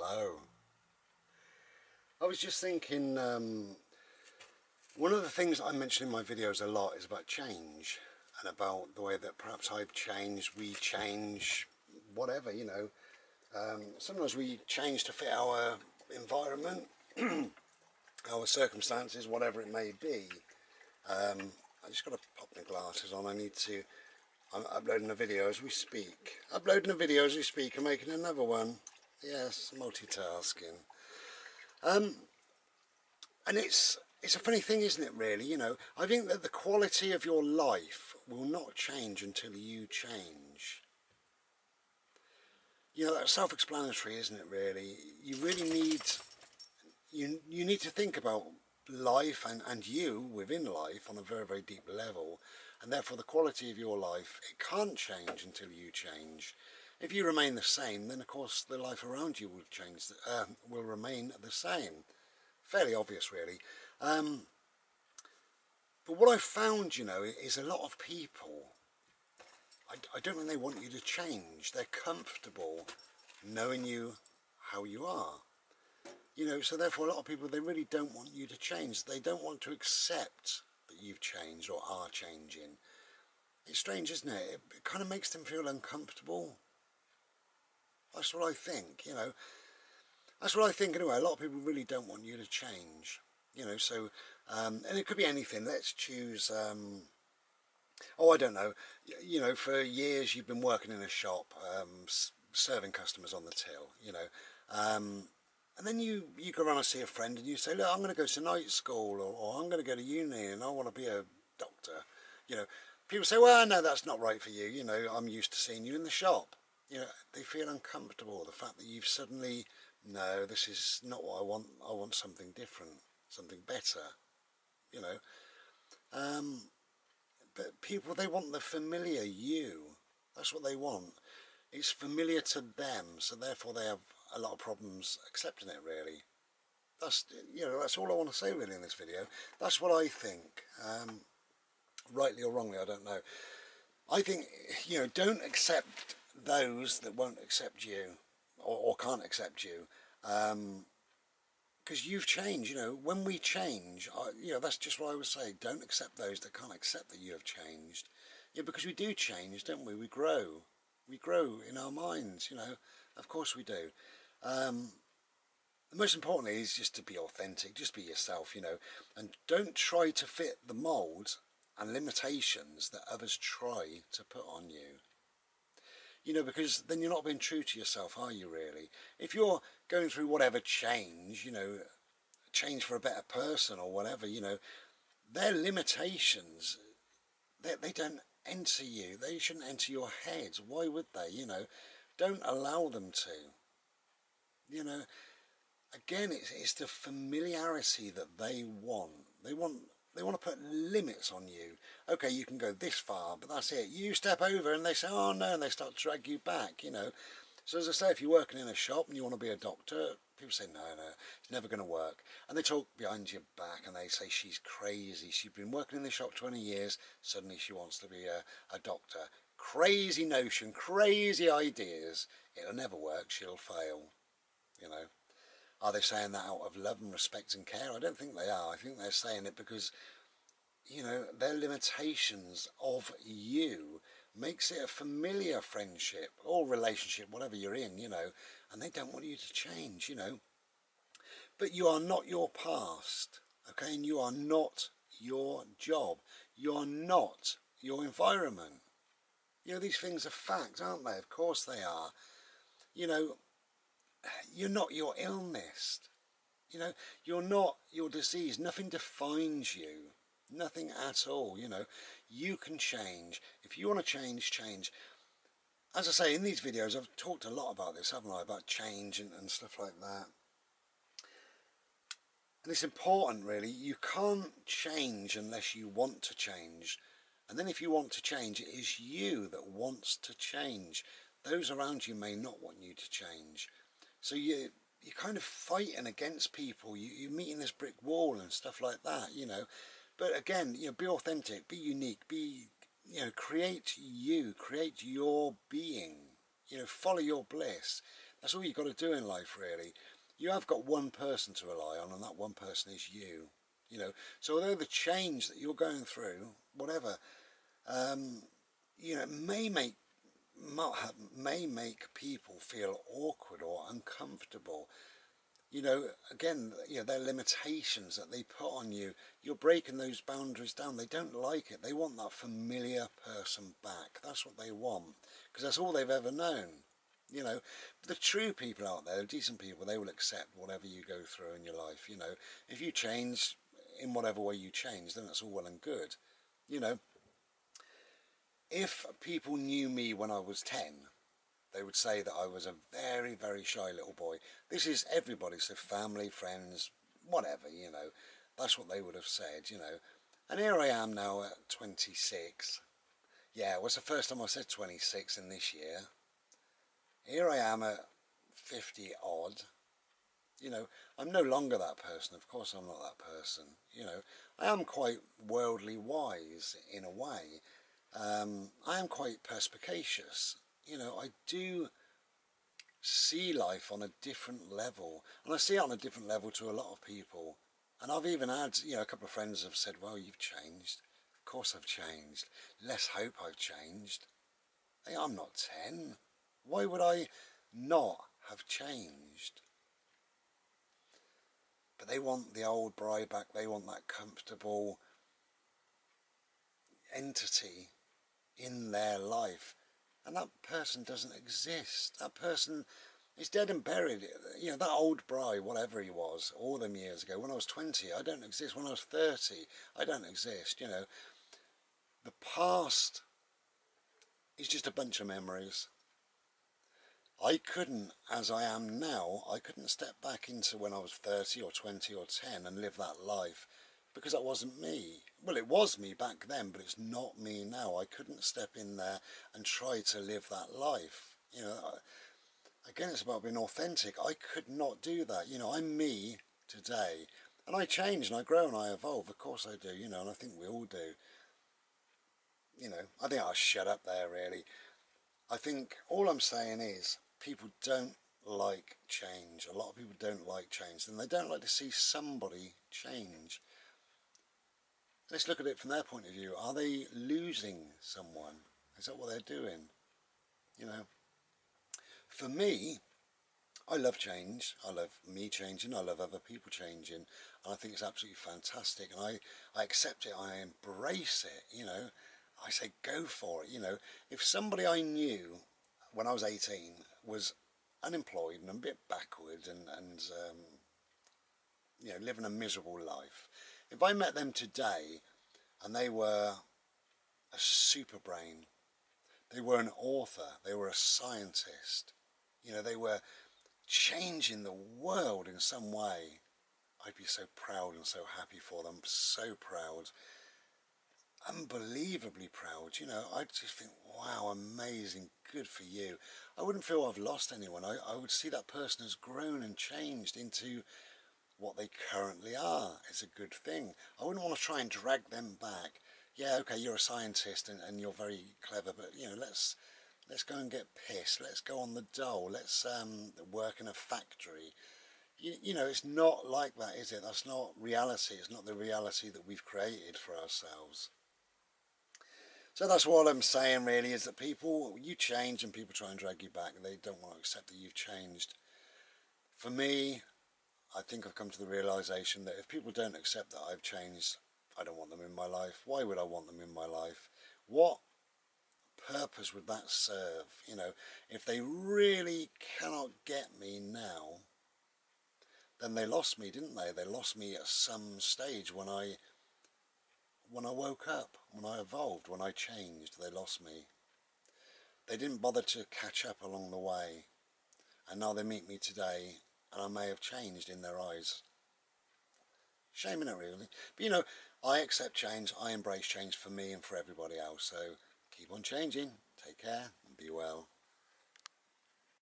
Hello. I was just thinking, one of the things I mention in my videos a lot is about change and about the way that perhaps I've changed, we change, whatever, sometimes we change to fit our environment, our circumstances, whatever it may be. I just got to pop my glasses on. I'm uploading a video as we speak. And making another one. Yes, multitasking. And it's a funny thing, isn't it, really? I think that the quality of your life will not change until you change. That's self-explanatory, isn't it, really? You really need, you need to think about life and you within life on a very, very deep level. And therefore the quality of your life, it can't change until you change. If you remain the same, then of course the life around you will change, will remain the same. Fairly obvious, really. But what I've found, is a lot of people, I don't think they want you to change. They're comfortable knowing you how you are. So therefore a lot of people, they really don't want you to change. They don't want to accept that you've changed or are changing. It's strange, isn't it? It kind of makes them feel uncomfortable. That's what I think, That's what I think anyway. A lot of people really don't want you to change. And it could be anything. Let's choose, I don't know. For years you've been working in a shop, serving customers on the till, and then you go around and see a friend and you say, look, I'm going to go to night school, or I'm going to go to uni and I want to be a doctor. People say, well, no, that's not right for you. I'm used to seeing you in the shop. They feel uncomfortable. The fact that you've suddenly, no, this is not what I want. I want something different, something better, you know. But people, they want the familiar you. That's what they want. It's familiar to them, so therefore they have a lot of problems accepting it, really. That's all I want to say, really, in this video. That's what I think. Rightly or wrongly, I don't know. I think, don't accept those that won't accept you or can't accept you. Because you've changed, when we change, that's just what I would say. Don't accept those that can't accept that you have changed. Because we do change, don't we? We grow. We grow in our minds, Of course we do. The most important is just to be authentic, just be yourself, and don't try to fit the mould and limitations that others try to put on you. Because then you're not being true to yourself, are you, really? If you're going through whatever change, change for a better person or whatever, their limitations, they don't enter you. They shouldn't enter your head. Why would they, Don't allow them to. Again, it's the familiarity that they want. They want to put limits on you. Okay, you can go this far, but that's it. You step over and they say, oh no, and they start to drag you back, So as I say, if you're working in a shop and you want to be a doctor, people say, no, it's never going to work. And they talk behind your back and they say, she's crazy. She's been working in the shop 20 years. Suddenly she wants to be a doctor. Crazy notion, crazy ideas. It'll never work. She'll fail, Are they saying that out of love and respect and care? I don't think they are. I think they're saying it because, their limitations of you makes it a familiar friendship or relationship, whatever you're in, and they don't want you to change, But you are not your past, okay? And you are not your job. You are not your environment. These things are facts, aren't they? Of course they are. You're not your illness. You're not your disease. Nothing defines you. Nothing at all. You can change. If you want to change. As I say, in these videos, I've talked a lot about this, haven't I? About change and stuff like that. And it's important, really. You can't change unless you want to change. And then if you want to change, it is you that wants to change. Those around you may not want you to change. So you're kind of fighting against people. You're meeting this brick wall and stuff like that, But again, be authentic, be unique, create you, create your being, follow your bliss. That's all you've got to do in life, really. You have got one person to rely on, and that one person is you. You know, so although the change that you're going through, whatever, um, you know, may make people feel awkward or uncomfortable. You know, again, you know, their limitations that they put on you, you're breaking those boundaries down. They don't like it. They want that familiar person back. That's what they want, because that's all they've ever known. You know, the true people out there, the decent people, they will accept whatever you go through in your life. You know, if you change in whatever way you change, then that's all well and good. You know, if people knew me when I was 10, they would say that I was a very, very shy little boy. This is everybody, so family, friends, whatever, you know. That's what they would have said, you know. And here I am now at 26. Yeah, it was the first time I said 26 in this year. Here I am at 50 odd. You know, I'm no longer that person. Of course I'm not that person. You know, I am quite worldly wise in a way. I am quite perspicacious. You know, I do see life on a different level, and I see it on a different level to a lot of people. And I've even had, you know, a couple of friends have said, well, you've changed. Of course I've changed. Let's hope I've changed. Hey, I'm not 10. Why would I not have changed? But they want the old Bri back. They want that comfortable entity in their life. And that person doesn't exist. That person is dead and buried. You know, that old Bri, whatever he was, all them years ago, when I was 20, I don't exist. When I was 30, I don't exist. You know, the past is just a bunch of memories. I couldn't, as I am now, I couldn't step back into when I was 30 or 20 or 10 and live that life, because that wasn't me. Well, it was me back then, but it's not me now. I couldn't step in there and try to live that life. You know, again, it's about being authentic. I could not do that. You know, I'm me today, and I change and I grow and I evolve. Of course I do, you know, and I think we all do. You know, I think I'll shut up there, really. I think all I'm saying is people don't like change. A lot of people don't like change, and they don't like to see somebody change. Let's look at it from their point of view. Are they losing someone? Is that what they're doing? You know, for me, I love change. I love me changing. I love other people changing. And I think it's absolutely fantastic. And I accept it. I embrace it. You know, I say go for it. You know, if somebody I knew when I was 18 was unemployed and a bit backward and you know, living a miserable life, if I met them today and they were a super brain, they were an author, they were a scientist, you know, they were changing the world in some way, I'd be so proud and so happy for them, so proud, unbelievably proud. You know, I just think, wow, amazing, good for you. I wouldn't feel I've lost anyone. I would see that person has grown and changed into what they currently are. It's a good thing. I wouldn't want to try and drag them back. Yeah, okay, you're a scientist and you're very clever, but you know, let's go and get pissed. Let's go on the dole. Let's work in a factory. You know, it's not like that, is it? That's not reality. It's not the reality that we've created for ourselves. So that's what I'm saying, really, is that people, you change and people try and drag you back. They don't want to accept that you've changed. For me, I think I've come to the realisation that if people don't accept that I've changed, I don't want them in my life. Why would I want them in my life? What purpose would that serve? You know, if they really cannot get me now, then they lost me, didn't they? They lost me at some stage when I woke up, when I evolved, when I changed. They lost me. They didn't bother to catch up along the way, and now they meet me today, and I may have changed in their eyes. Shame in it, really. But you know, I accept change. I embrace change for me and for everybody else. So keep on changing. Take care and be well.